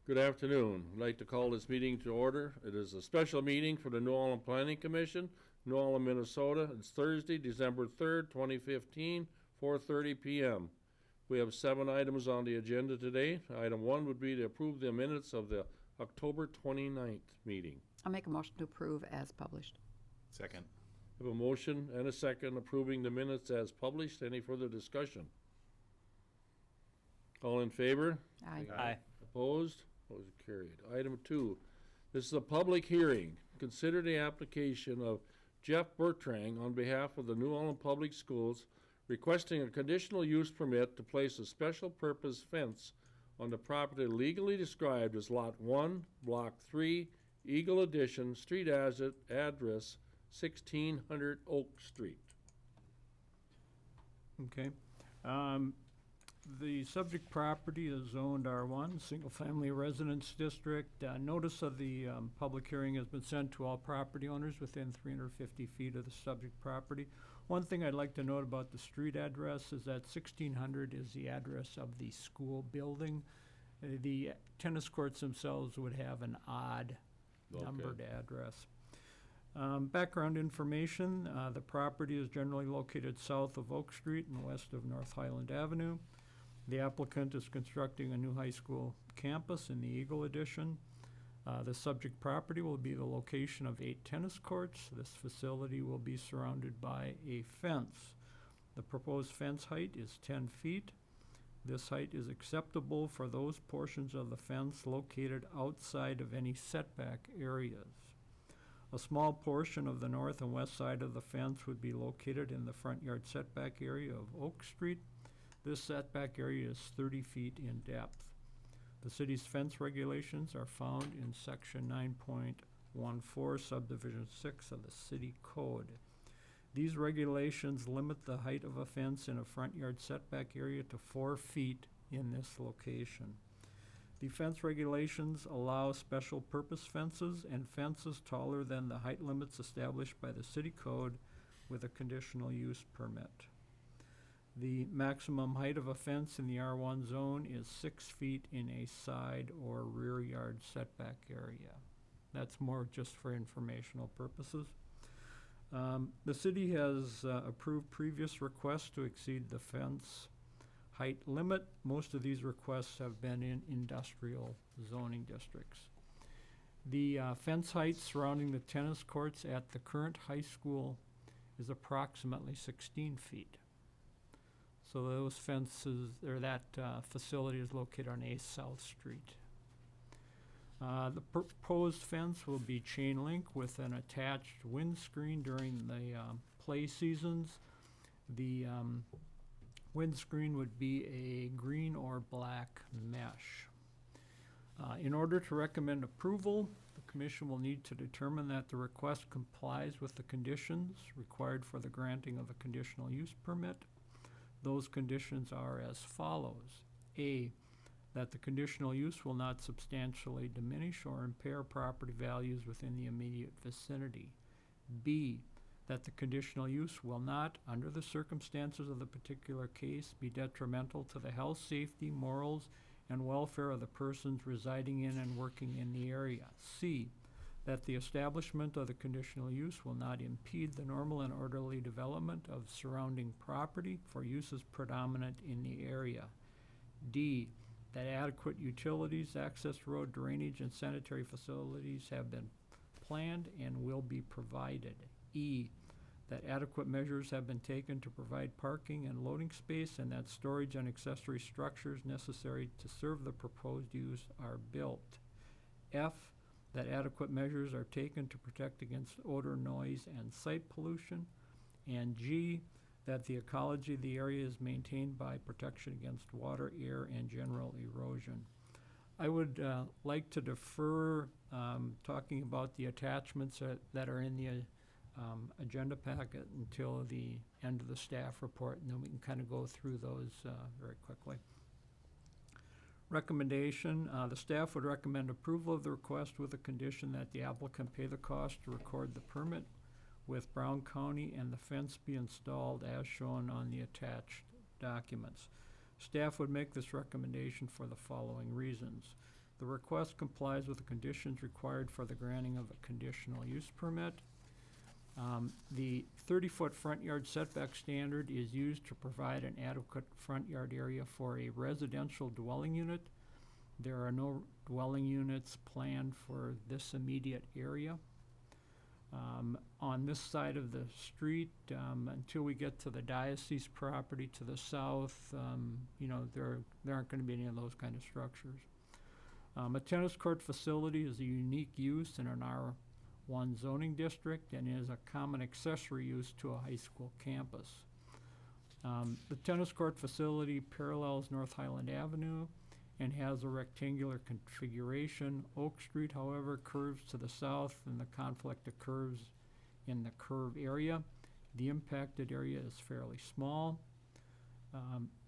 Good afternoon. I'd like to call this meeting to order. It is a special meeting for the New Ulm Planning Commission, New Ulm, Minnesota. It's Thursday, December 3rd, 2015, 4:30 p.m. We have 7 items on the agenda today. Item 1 would be to approve the minutes of the October 29th meeting. I'll make a motion to approve as published. Second. I have a motion and a second approving the minutes as published. Any further discussion? All in favor? Aye. Aye. Opposed? Motion carried. Item 2, this is a public hearing. Consider the application of Jeff Bertrand on behalf of the New Ulm Public Schools requesting a conditional use permit to place a special purpose fence on the property legally described as Lot 1, Block 3, Eagle Addition, street address 1600 Oak Street. Okay. The subject property is zoned R1, single-family residence district. Notice of the public hearing has been sent to all property owners within 350 feet of the subject property. One thing I'd like to note about the street address is that 1600 is the address of the school building. The tennis courts themselves would have an odd numbered address. Background information, the property is generally located south of Oak Street and west of North Highland Avenue. The applicant is constructing a new high school campus in the Eagle Addition. The subject property will be the location of 8 tennis courts. This facility will be surrounded by a fence. The proposed fence height is 10 feet. This height is acceptable for those portions of the fence located outside of any setback areas. A small portion of the north and west side of the fence would be located in the front yard setback area of Oak Street. This setback area is 30 feet in depth. The city's fence regulations are found in section 9.14, subdivision 6 of the city code. These regulations limit the height of a fence in a front yard setback area to 4 feet in this location. The fence regulations allow special purpose fences and fences taller than the height limits established by the city code with a conditional use permit. The maximum height of a fence in the R1 zone is 6 feet in a side or rear yard setback area. That's more just for informational purposes. The city has approved previous requests to exceed the fence height limit. Most of these requests have been in industrial zoning districts. The fence height surrounding the tennis courts at the current high school is approximately 16 feet. So those fences, or that facility is located on East South Street. The proposed fence will be chain link with an attached windscreen during the play seasons. The windscreen would be a green or black mesh. In order to recommend approval, the commission will need to determine that the request complies with the conditions required for the granting of a conditional use permit. Those conditions are as follows. A, that the conditional use will not substantially diminish or impair property values within the immediate vicinity. B, that the conditional use will not, under the circumstances of the particular case, be detrimental to the health, safety, morals, and welfare of the persons residing in and working in the area. C, that the establishment of the conditional use will not impede the normal and orderly development of surrounding property for uses predominant in the area. D, that adequate utilities, access road, drainage, and sanitary facilities have been planned and will be provided. E, that adequate measures have been taken to provide parking and loading space and that storage and accessory structures necessary to serve the proposed use are built. F, that adequate measures are taken to protect against odor, noise, and site pollution. And G, that the ecology of the area is maintained by protection against water, air, and general erosion. I would like to defer talking about the attachments that are in the agenda packet until the end of the staff report, and then we can kind of go through those very quickly. Recommendation, the staff would recommend approval of the request with a condition that the applicant pay the cost to record the permit with Brown County and the fence be installed as shown on the attached documents. Staff would make this recommendation for the following reasons. The request complies with the conditions required for the granting of a conditional use permit. The 30-foot front yard setback standard is used to provide an adequate front yard area for a residential dwelling unit. There are no dwelling units planned for this immediate area. On this side of the street, until we get to the diocese property to the south, there aren't going to be any of those kind of structures. A tennis court facility is a unique use in an R1 zoning district and is a common accessory use to a high school campus. The tennis court facility parallels North Highland Avenue and has a rectangular configuration. Oak Street, however, curves to the south, and the conflict occurs in the curve area. The impacted area is fairly small.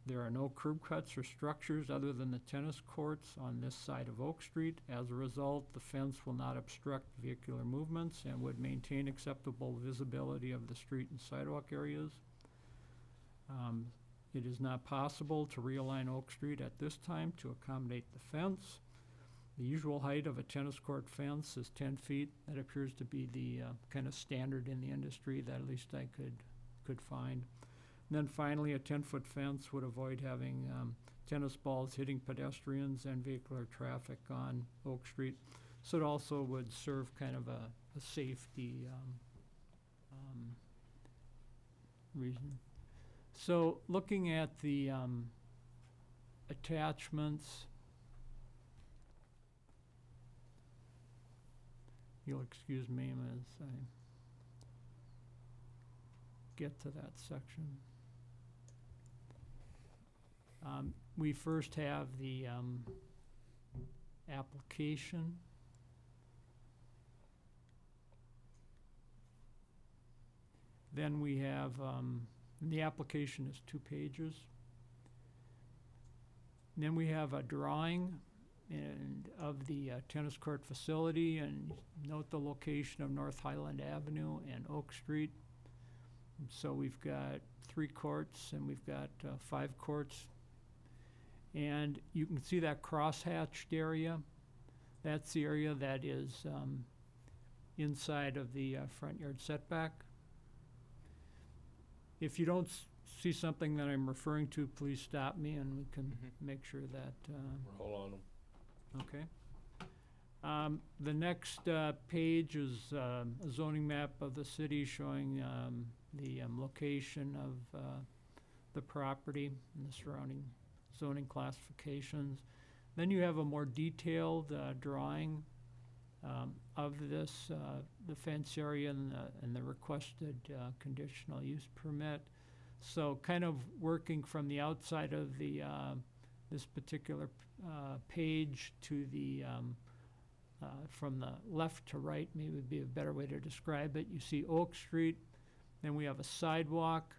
There are no curb cuts or structures other than the tennis courts on this side of Oak Street. As a result, the fence will not obstruct vehicular movements and would maintain acceptable visibility of the street and sidewalk areas. It is not possible to realign Oak Street at this time to accommodate the fence. The usual height of a tennis court fence is 10 feet. That appears to be the kind of standard in the industry that at least I could find. And then finally, a 10-foot fence would avoid having tennis balls hitting pedestrians and vehicular traffic on Oak Street. So it also would serve kind of a safety reason. So looking at the attachments, you'll excuse me as I get to that section. We first have the application. Then we have, the application is 2 pages. Then we have a drawing of the tennis court facility, and note the location of North Highland Avenue and Oak Street. So we've got 3 courts and we've got 5 courts. And you can see that cross-hatched area. That's the area that is inside of the front yard setback. If you don't see something that I'm referring to, please stop me and we can make sure that. Roll on them. Okay. The next page is a zoning map of the city showing the location of the property and the surrounding zoning classifications. Then you have a more detailed drawing of this, the fence area and the requested conditional use permit. So kind of working from the outside of the this particular page to the from the left to right, maybe would be a better way to describe it. You see Oak Street, then we have a sidewalk,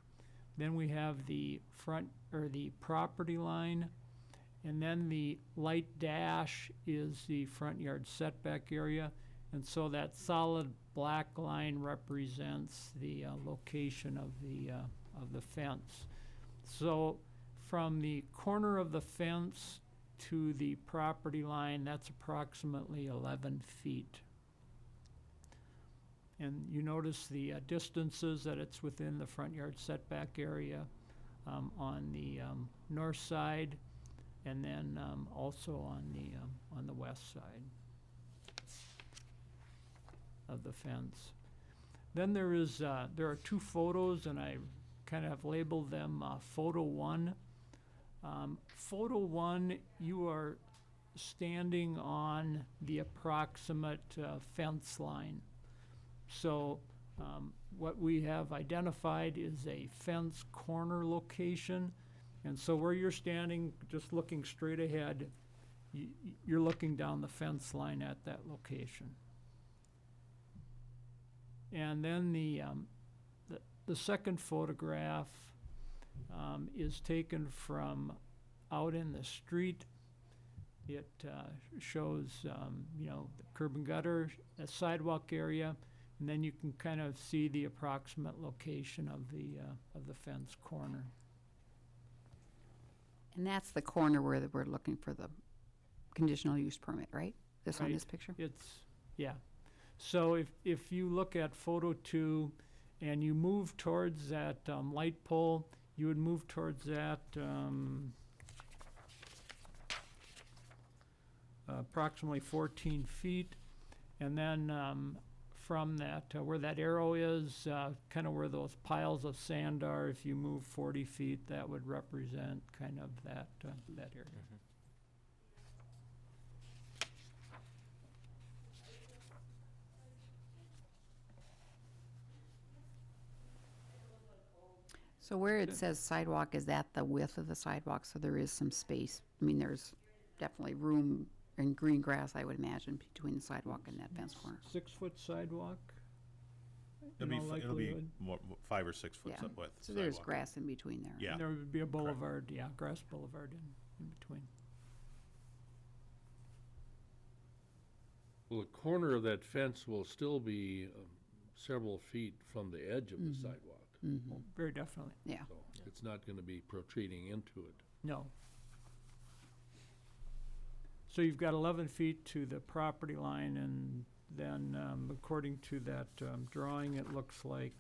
then we have the front or the property line, and then the light dash is the front yard setback area. And so that solid black line represents the location of the fence. So from the corner of the fence to the property line, that's approximately 11 feet. And you notice the distances that it's within the front yard setback area on the north side, and then also on the west side of the fence. Then there are 2 photos, and I kind of have labeled them photo 1. Photo 1, you are standing on the approximate fence line. So what we have identified is a fence corner location. And so where you're standing, just looking straight ahead, you're looking down the fence line at that location. And then the second photograph is taken from out in the street. It shows, the curb and gutter, a sidewalk area, and then you can kind of see the approximate location of the fence corner. And that's the corner where we're looking for the conditional use permit, right? This on Right. this picture? It's, yeah. So if you look at photo 2 and you move towards that light pole, you would move towards that approximately 14 feet. And then from that, where that arrow is, kind of where those piles of sand are, if you move 40 feet, that would represent kind of that area. So where it Okay. says sidewalk, is that the width of the sidewalk? So there is some space. I mean, there's definitely room and green grass, I would imagine, between the sidewalk and that fence corner. 6-foot sidewalk? It'll in all it'll be likelihood. more, 5 or 6 foot Yeah. width So there's sidewalk. grass in between there. Yeah. And there would be a boulevard, yeah, grass boulevard in between. Well, the corner of that fence will still be several feet from the edge of the Mhm. sidewalk. Mhm. Very definitely, Yeah. So it's not gonna be protruding into it. no. So you've got 11 feet to the property line, and then according to that drawing, it looks like,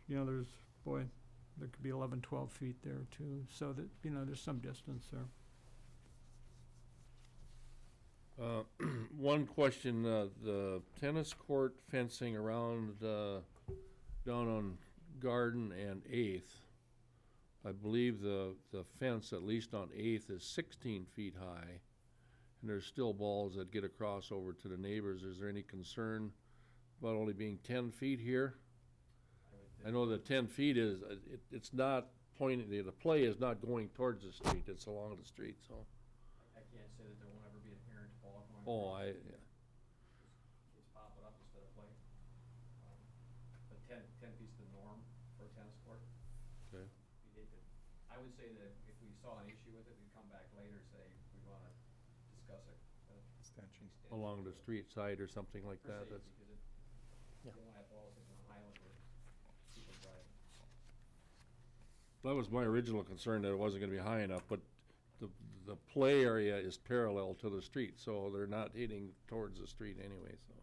there's, boy, there could be 11, 12 feet there too, so that, there's some distance there. One question, the tennis court fencing around, down on Garden and Eighth, I believe the fence, at least on Eighth, is 16 feet high, and there's still balls that get across over to the neighbors. Is there any concern about only being 10 feet here? I know that 10 feet is, it's not pointing, the play is not going towards the street, it's along the street, so. I can't say that there won't ever be an errant ball going. Oh, across. Kids pop it up instead of play. But 10 feet's the norm for a tennis court. Okay. I would say that if we saw an issue with it, we'd come back later, say, we wanna discuss it. Extension. Along the street side or something like Per that, se, that's. because you don't wanna have balls hitting the island where people drive. That was my original concern, that it wasn't gonna be high enough, but the play area is parallel to the street, so they're not hitting towards the street anyway, so.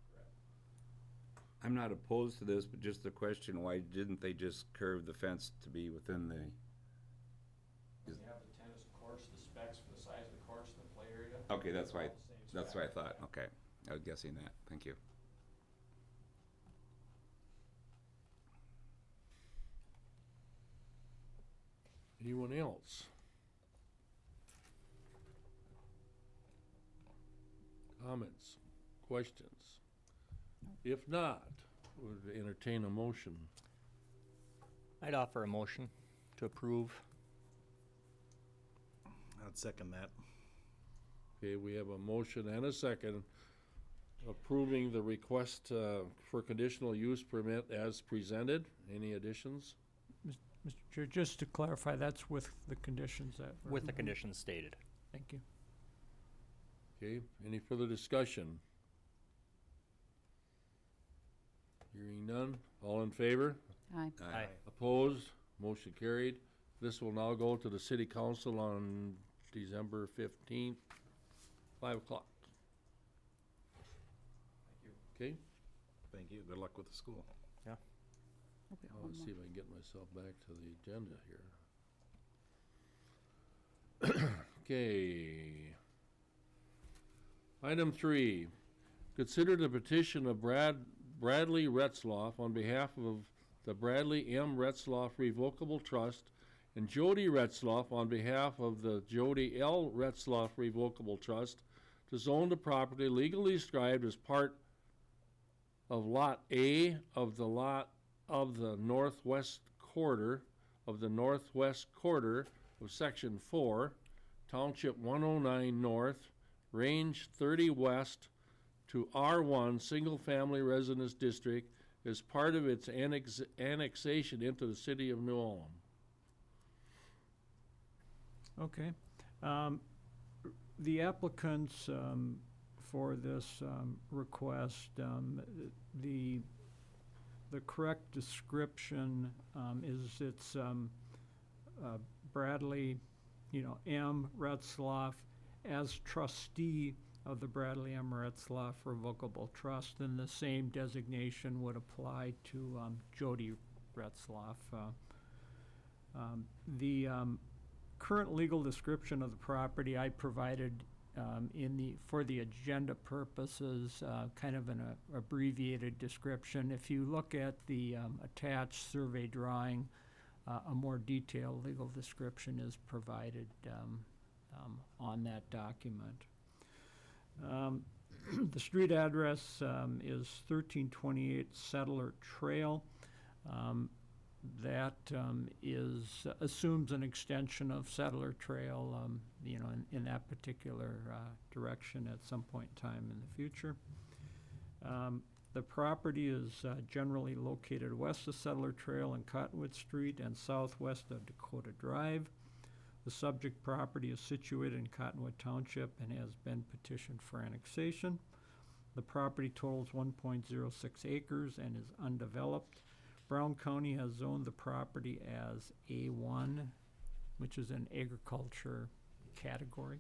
I'm not opposed to this, but just the question, why didn't they just curve the fence to be within the, You have the tennis courts, the specs for the size of the courts, the play area. okay, that's why, all the same that's what I spec. thought, okay. I was guessing that, thank you. Anyone else? Comments, questions? If not, would entertain a motion. I'd offer a motion to approve. I'd second that. Okay, we have a motion and a second approving the request for conditional use permit as presented. Any additions? Mr. Chair, just to clarify, that's with the conditions that were. With the conditions stated. Thank you. Okay, any further discussion? Hearing none, all in favor? Aye. Aye. Opposed? Motion carried. This will now go to the city council on December 15th, 5 o'clock. Thank you. Okay? Thank you. Good luck with the school. Okay, I'll one see more. if I can get myself back to the agenda here. Okay. Item 3, consider the petition of Bradley Retzloff on behalf of the Bradley M. Retzloff Revocable Trust and Jody Retzloff on behalf of the Jody L. Retzloff Revocable Trust to zone the property legally described as part of Lot A of the northwest quarter of Section 4, Township 109 North, Range 30 West to R1 Single Family Residence District as part of its annexation into the city of New Ulm. Okay. The applicants for this request, the correct description is it's Bradley M. Retzloff as trustee of the Bradley M. Retzloff Revocable Trust, and the same designation would apply to Jody Retzloff. The current legal description of the property I provided for the agenda purposes, kind of an abbreviated description. If you look at the attached survey drawing, a more detailed legal description is provided on that document. The street address is 1328 Settler Trail. That assumes an extension of Settler Trail, in that particular direction at some point in time in the future. The property is generally located west of Settler Trail and Cottonwood Street and southwest of Dakota Drive. The subject property is situated in Cottonwood Township and has been petitioned for annexation. The property totals 1.06 acres and is undeveloped. Brown County has zoned the property as A1, which is an agriculture category.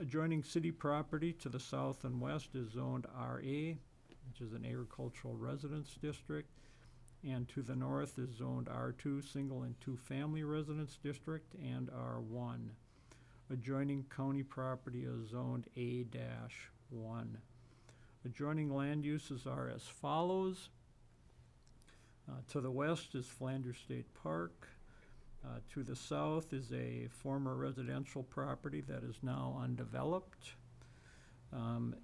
Adjoining city property to the south and west is zoned RA, which is an agricultural residence district, and to the north is zoned R2, single and two-family residence district, and R1. Adjoining county property is zoned A-1. Adjoining land uses are as follows. To the west is Flanders State Park. To the south is a former residential property that is now undeveloped. And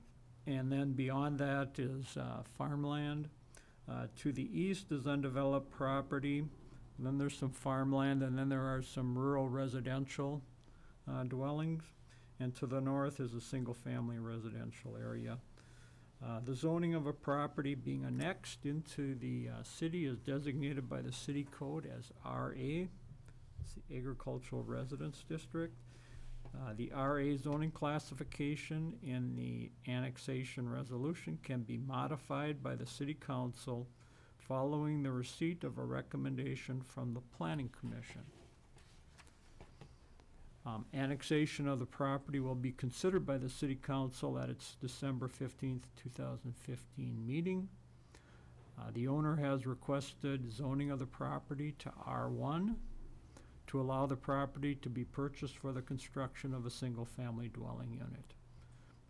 then beyond that is farmland. To the east is undeveloped property. And then there's some farmland, and then there are some rural residential dwellings. And to the north is a single-family residential area. The zoning of a property being annexed into the city is designated by the city code as RA. It's the Agricultural Residence District. The RA zoning classification in the annexation resolution can be modified by the city council following the receipt of a recommendation from the Planning Commission. Annexation of the property will be considered by the city council at its December 15th, 2015 meeting. The owner has requested zoning of the property to R1 to allow the property to be purchased for the construction of a single-family dwelling unit.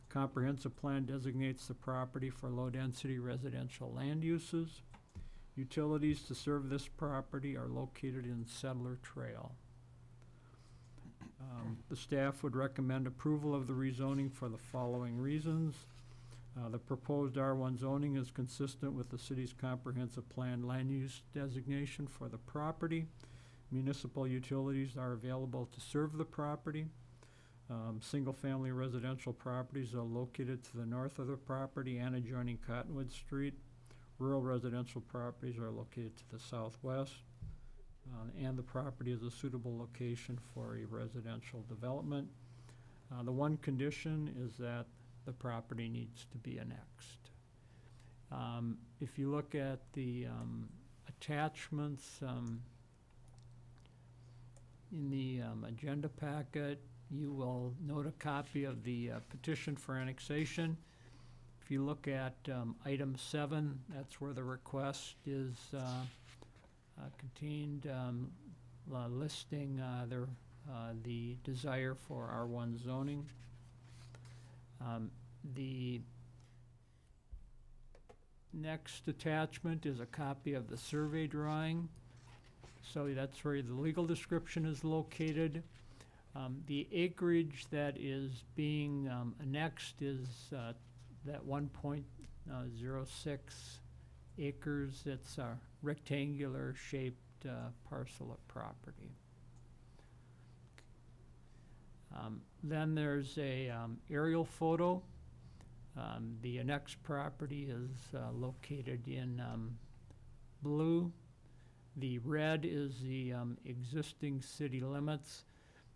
The comprehensive plan designates the property for low-density residential land uses. Utilities to serve this property are located in Settler Trail. The staff would recommend approval of the rezoning for the following reasons. The proposed R1 zoning is consistent with the city's comprehensive plan land use designation for the property. Municipal utilities are available to serve the property. Single-family residential properties are located to the north of the property and adjoining Cottonwood Street. Rural residential properties are located to the southwest. And the property is a suitable location for a residential development. The one condition is that the property needs to be annexed. If you look at the attachments in the agenda packet, you will note a copy of the petition for annexation. If you look at item 7, that's where the request is contained, listing the desire for R1 zoning. The next attachment is a copy of the survey drawing. So that's where the legal description is located. The acreage that is being annexed is that 1.06 acres. It's a rectangular shaped parcel of property. Then there's a aerial photo. The annexed property is located in blue. The red is the existing city limits.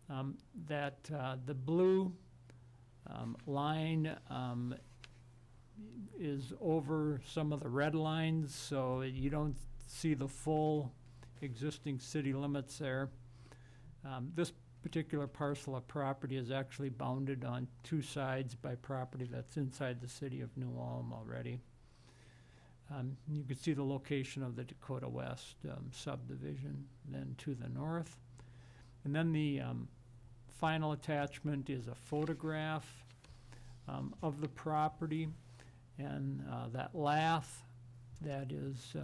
The blue line is over some of the red lines, so you don't see the full existing city limits there. This particular parcel of property is actually bounded on two sides by property that's inside the city of New Ulm already. You can see the location of the Dakota West subdivision then to the north. And then the final attachment is a photograph of the property. And that lath that is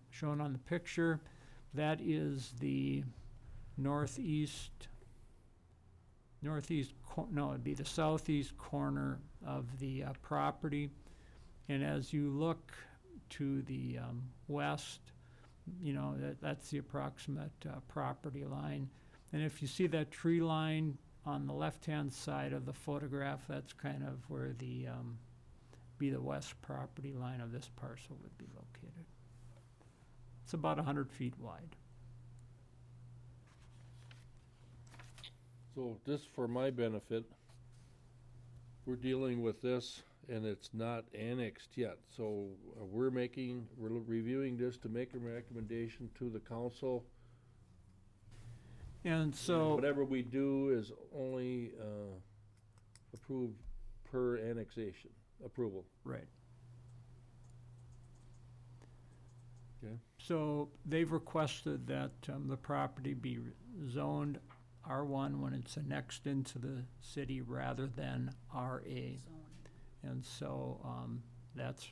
shown on the picture, that is the northeast, no, it'd be the southeast corner of the property. And as you look to the west, you know, that's the approximate property line. And if you see that tree line on the left-hand side of the photograph, that's kind of where the be the west property line of this parcel would be located. It's about 100 feet wide. So just for my benefit, we're dealing with this and it's not annexed yet. So we're reviewing this to make a recommendation to the council. And so, Whatever we do is only approved per annexation approval. right. Okay. So they've requested that the property be zoned R1 when it's annexed into the city rather than RA. And so that's,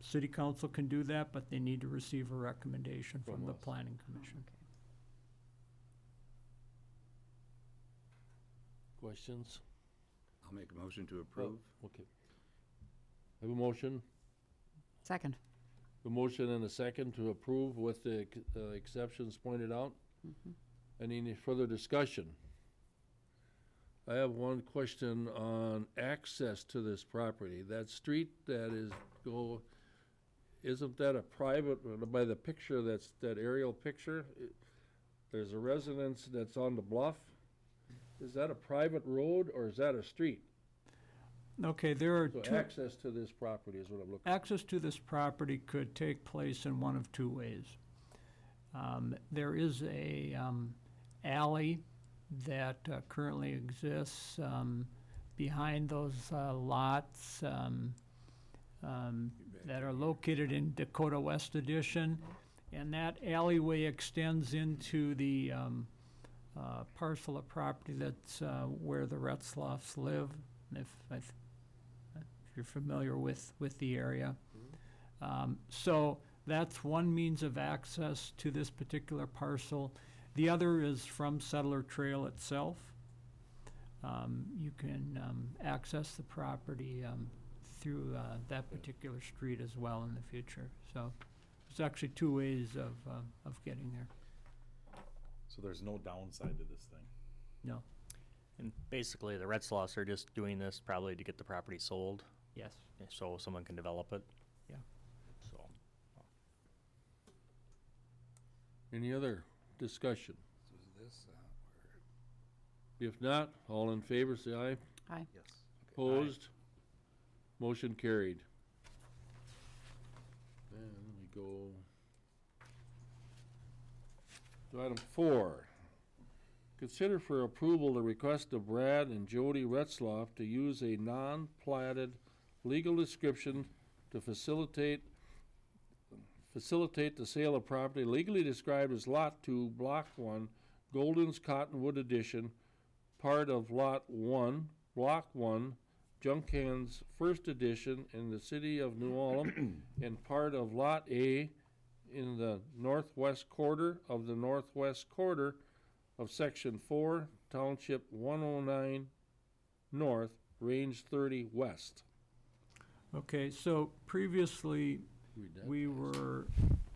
city council can do that, but they need to receive a recommendation from From the us. planning commission. Questions? I'll make a motion to approve. Okay. Have a motion, Second. a motion and a second to approve with the exceptions pointed out. Any further discussion? I have one question on access to this property. That street that isn't that a private, by the picture, that aerial picture? There's a residence that's on the bluff. Is that a private road or is that a street? Okay, there are So two, access to this property is what I'm looking access to this property could take place in one of two ways. There is a alley that currently exists behind those lots that are located in Dakota West Edition. And that alleyway extends into the parcel of property that's where the Retzloffs live, if you're familiar with the area. So that's one means of access to this particular parcel. The other is from Settler Trail itself. You can access the property through that particular street as well in the future. So there's actually two ways of getting there. So there's no downside to this thing. No, And basically, the Retzloffs are just doing this probably to get the property sold, yes. so someone can develop it. Yeah. So, Any other discussion? So is this, If not, all in favor, say aye. Aye. Yes. Opposed? Motion carried. And let me go to item 4. Consider for approval the request of Brad and Jody Retzloff to use a non-platted legal description to facilitate the sale of property legally described as Lot 2, Block 1, Golden's Cottonwood Edition, part of Lot 1, Block 1, Junkhan's First Edition in the city of New Ulm, and part of Lot A in the northwest quarter of the northwest quarter of Section 4, Township 109 North, Range 30 West. Okay, so previously, Read that. we were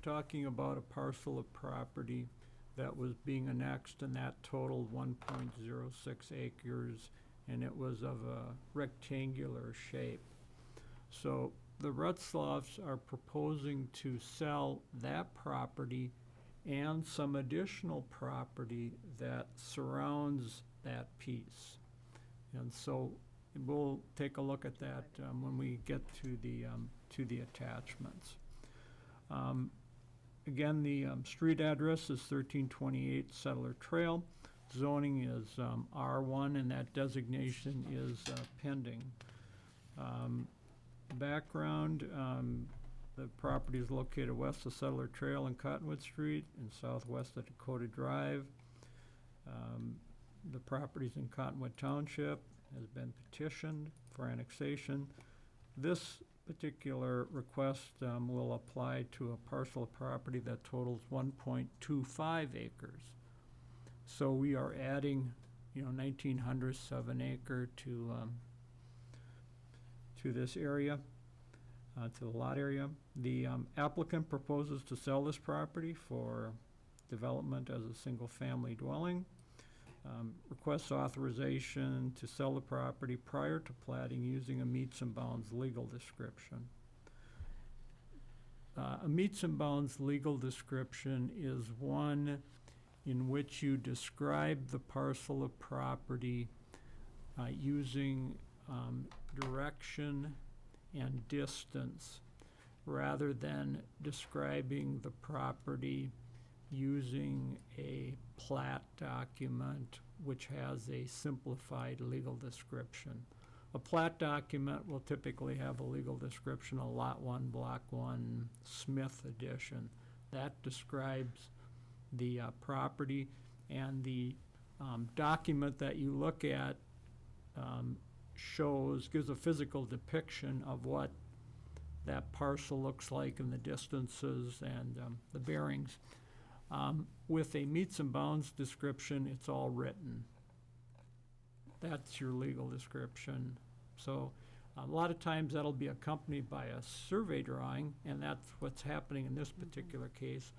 talking about a parcel of property that was being annexed, and that totaled 1.06 acres, and it was of a rectangular shape. So the Retzloffs are proposing to sell that property and some additional property that surrounds that piece. And so we'll take a look at that when we get to the attachments. Again, the street address is 1328 Settler Trail. Zoning is R1, and that designation is pending. Background, the property is located west of Settler Trail and Cottonwood Street and southwest of Dakota Drive. The property's in Cottonwood Township, has been petitioned for annexation. This particular request will apply to a parcel of property that totals 1.25 acres. So we are adding, 19/100 of an acre to this area, to the lot area. The applicant proposes to sell this property for development as a single-family dwelling. Requests authorization to sell the property prior to platting using a meets and bounds legal description. A meets and bounds legal description is one in which you describe the parcel of property using direction and distance rather than describing the property using a plat document which has a simplified legal description. A plat document will typically have a legal description of Lot 1, Block 1, Smith Edition. That describes the property, and the document that you look at gives a physical depiction of what that parcel looks like and the distances and the bearings. With a meets and bounds description, it's all written. That's your legal description. So a lot of times that'll be accompanied by a survey drawing, and that's what's happening in this particular case.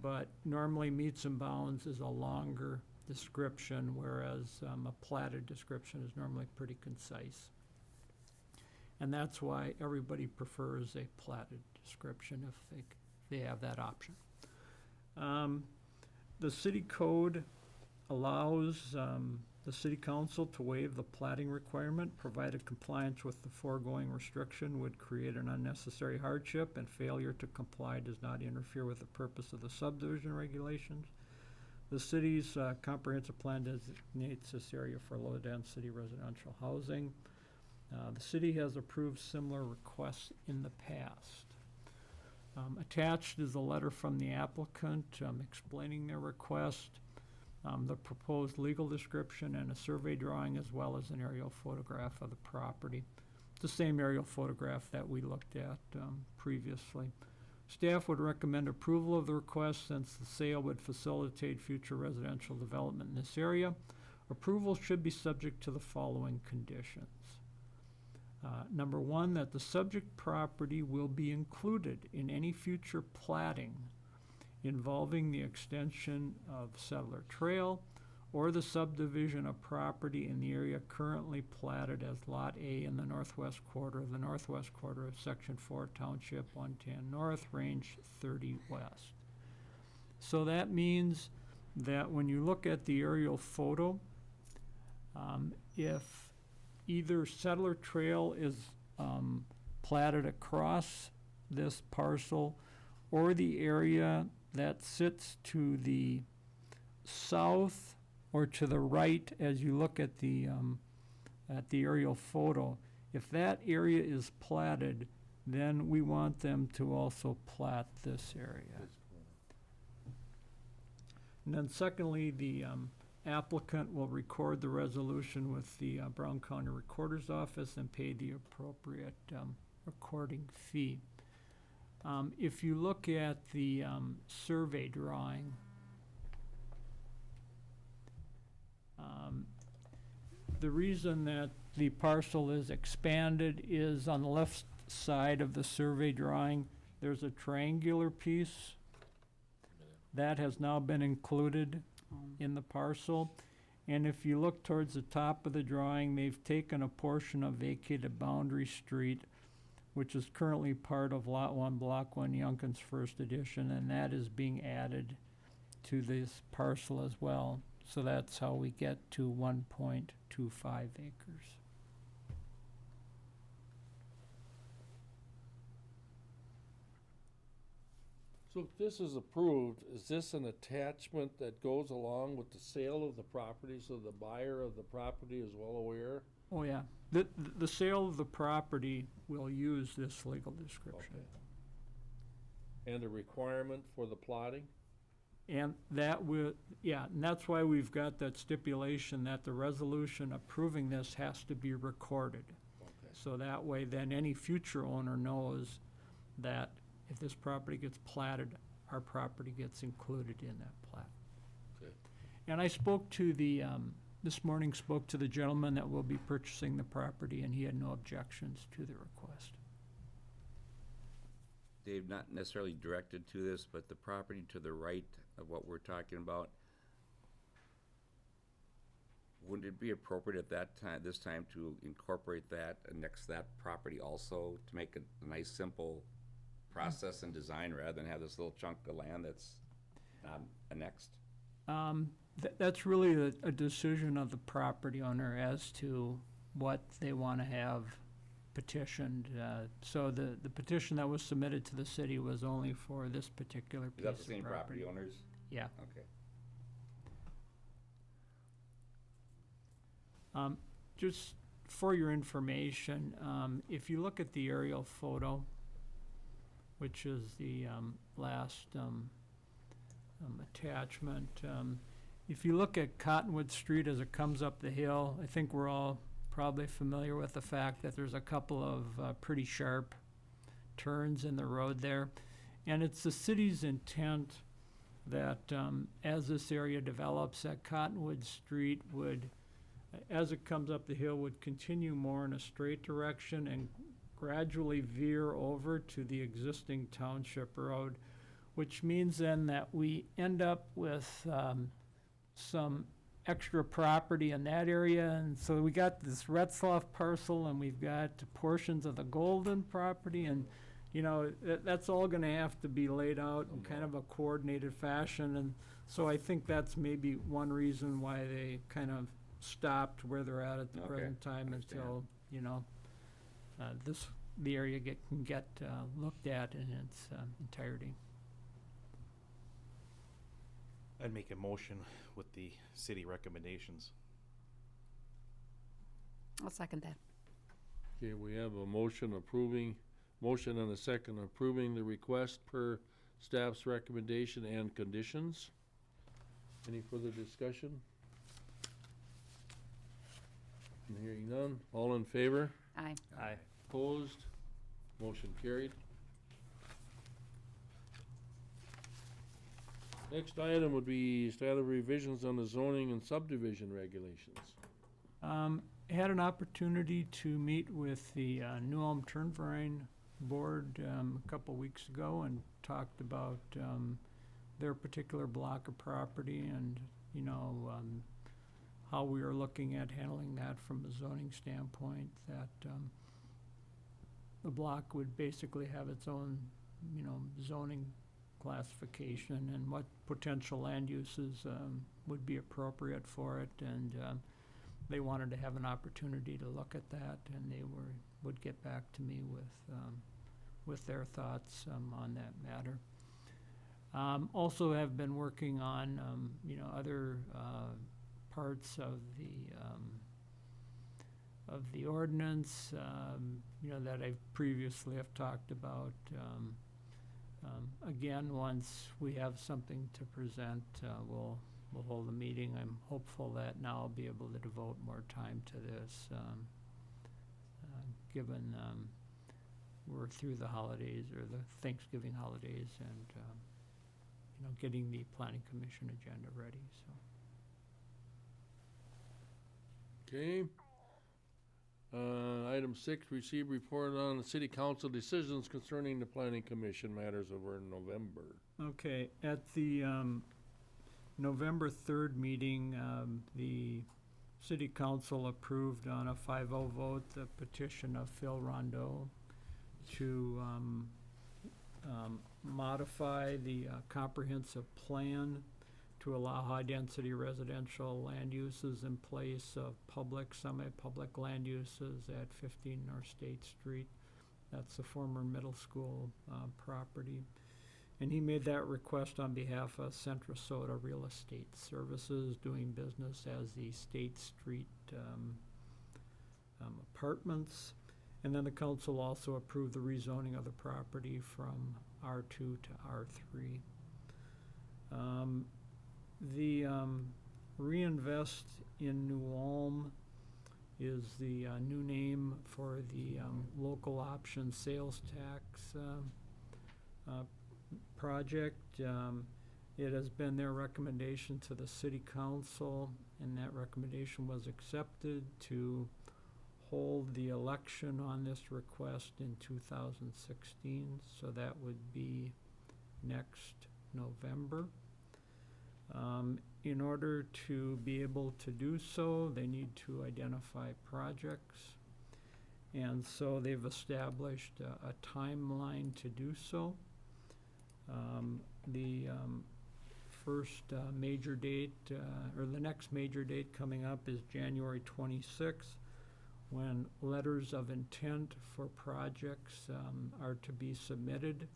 But normally meets and bounds is a longer description, whereas a platted description is normally pretty concise. And that's why everybody prefers a platted description if they have that option. The city code allows the city council to waive the platting requirement, provided compliance with the foregoing restriction would create an unnecessary hardship and failure to comply does not interfere with the purpose of the subdivision regulations. The city's comprehensive plan designates this area for low-density residential housing. The city has approved similar requests in the past. Attached is a letter from the applicant explaining their request, the proposed legal description, and a survey drawing, as well as an aerial photograph of the property. It's the same aerial photograph that we looked at previously. Staff would recommend approval of the request since the sale would facilitate future residential development in this area. Approval should be subject to the following conditions. Number one, that the subject property will be included in any future platting involving the extension of Settler Trail or the subdivision of property in the area currently platted as Lot A in the northwest quarter of Section 4, Township 110 North, Range 30 West. So that means that when you look at the aerial photo, if either Settler Trail is platted across this parcel, or the area that sits to the south or to the right as you look at the aerial photo, if that area is platted, then we want them to also plat this area. And then secondly, the applicant will record the resolution with the Brown County Recorder's Office and pay the appropriate recording fee. If you look at the survey drawing, the reason that the parcel is expanded is on the left side of the survey drawing, there's a triangular piece that has now been included in the parcel. And if you look towards the top of the drawing, they've taken a portion of vacated Boundary Street, which is currently part of Lot 1, Block 1, Youngkin's First Edition, and that is being added to this parcel as well. So that's how we get to 1.25 acres. So if this is approved, is this an attachment that goes along with the sale of the property, so the buyer of the property is well aware? Oh, yeah. The sale of the property will use this legal description. Okay. And a requirement for the plotting? And that will, yeah, and that's why we've got that stipulation that the resolution approving this has to be recorded. Okay. So that way, then any future owner knows that if this property gets platted, our property gets included in that plat. Okay. And I spoke to the, this morning spoke to the gentleman that will be purchasing the property, and he had no objections to the request. Dave, not necessarily directed to this, but the property to the right of what we're talking about, wouldn't it be appropriate at that time, this time, to incorporate that, annex that property also, to make it a nice, simple process and design, rather than have this little chunk of land that's not annexed? That's really a decision of the property owner as to what they want to have petitioned. So the petition that was submitted to the city was only for this particular Is piece that of the property. same property owners? Yeah. Okay. Just for your information, if you look at the aerial photo, which is the last attachment, if you look at Cottonwood Street as it comes up the hill, I think we're all probably familiar with the fact that there's a couple of pretty sharp turns in the road there. And it's the city's intent that as this area develops, that Cottonwood Street would, as it comes up the hill, would continue more in a straight direction and gradually veer over to the existing township road, which means then that we end up with some extra property in that area. And so we got this Retzloff parcel, and we've got portions of the Golden property, and you know, that's all gonna have to be laid out in kind of a coordinated fashion. And so I think that's maybe one reason why they kind of stopped where they're at the Okay, present time understand. until, you know, the area can get looked at in its entirety. I'd make a motion with the city recommendations. I'll second that. Okay, we have a motion and a second approving the request per staff's recommendation and conditions. Any further discussion? Hearing none, all in favor? Aye. Aye. Opposed? Motion carried. Next item would be status revisions on the zoning and subdivision regulations. Had an opportunity to meet with the New Ulm Turnverein Board a couple weeks ago and talked about their particular block of property and, you know, how we are looking at handling that from a zoning standpoint, that the block would basically have its own, you know, zoning classification and what potential land uses would be appropriate for it. And they wanted to have an opportunity to look at that, and they would get back to me with their thoughts on that matter. Also have been working on, you know, other parts of the ordinance, you know, that I previously have talked about. Again, once we have something to present, we'll hold a meeting. I'm hopeful that now I'll be able to devote more time to this, given we're through the holidays or the Thanksgiving holidays, and you know, getting the Planning Commission agenda ready. So. Okay. Item 6, receive report on the city council decisions concerning the planning commission matters over in November. Okay, at the November 3rd meeting, the city council approved on a 5-0 vote the petition of Phil Rondeau to modify the comprehensive plan to allow high-density residential land uses in place of public, semi-public land uses at 15 North State Street. That's the former middle school property. And he made that request on behalf of Centrasota Real Estate Services, doing business as the State Street Apartments. And then the council also approved the rezoning of the property from R2 to R3. The Reinvest in New Ulm is the new name for the local option sales tax project. It has been their recommendation to the city council, and that recommendation was accepted to hold the election on this request in 2016, so that would be next November. In order to be able to do so, they need to identify projects. And so they've established a timeline to do so. The first major date, or the next major date coming up is January 26th, when letters of intent for projects are to be submitted.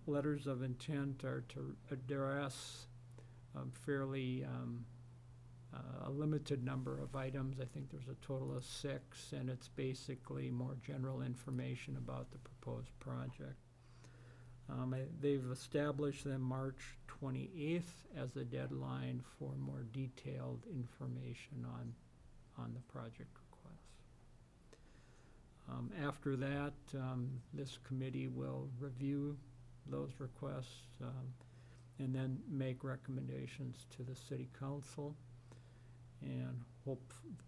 Letters of intent are to address fairly a limited number of items. I think there's a total of 6, and it's basically more general information about the proposed project. They've established then March 28th as a deadline for more detailed information on the project request. After that, this committee will review those requests and then make recommendations to the city council. And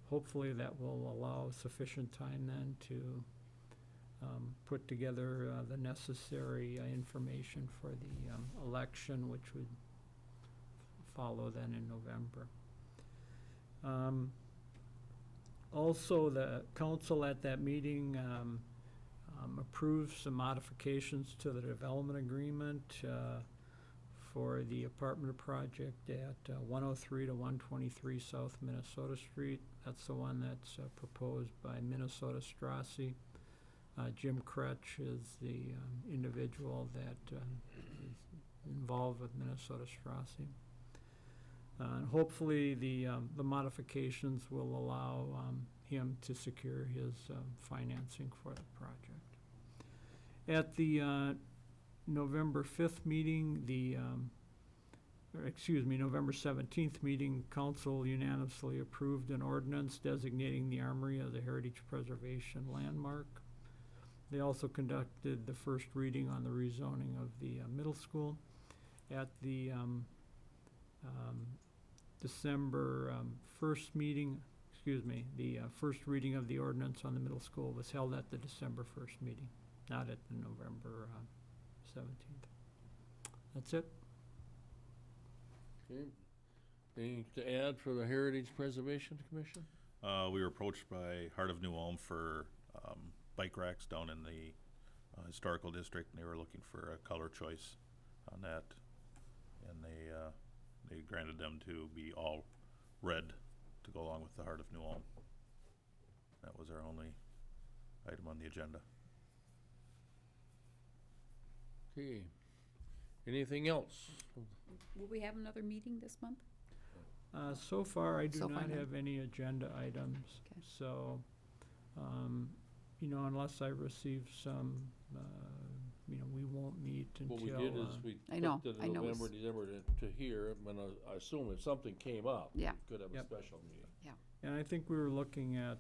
hopefully that will allow sufficient time then to put together the necessary information for the election, which would follow then in November. Also, the council at that meeting approved some modifications to the development agreement for the apartment project at 103 to 123 South Minnesota Street. That's the one that's proposed by Minnesota Strassi. Jim Kretsch is the individual that is involved with Minnesota Strassi. And hopefully the modifications will allow him to secure his financing for the project. At the November 5th meeting, November 17th meeting, council unanimously approved an ordinance designating the Armory as a Heritage Preservation Landmark. They also conducted the first reading on the rezoning of the middle school. At the December 1st meeting, the first reading of the ordinance on the middle school was held at the December 1st meeting, not at the November 17th. That's it. Okay. Anything to add for the Heritage Preservation Commission? We were approached by Heart of New Ulm for bike racks down in the historical district, and they were looking for a color choice on that, and they granted them to be all red to go along with the Heart of New Ulm. That was our only item on the agenda. Okay. Anything else? Will we have another meeting this month? So far, I do So far, not no. have any agenda items. Okay. So, unless I receive some, we won't meet until. What we did is we I know, put the I know November, it's- December to here, and I assume if something came up, we Yeah. could have a Yep. special meeting. And I think we were looking at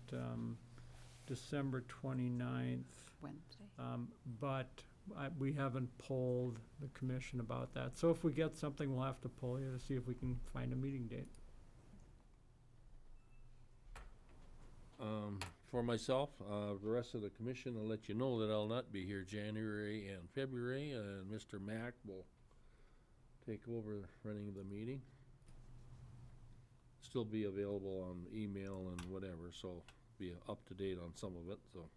December 29th, Wednesday. but we haven't polled the commission about that. So if we get something, we'll have to poll you to see if we can find a meeting date. For myself, the rest of the commission, I'll let you know that I'll not be here January and February, and Mr. Mack will take over running the meeting. Still be available on email and whatever, so be up to date on some of it, so.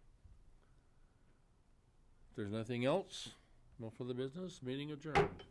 If there's nothing else, no further business, meeting adjourned.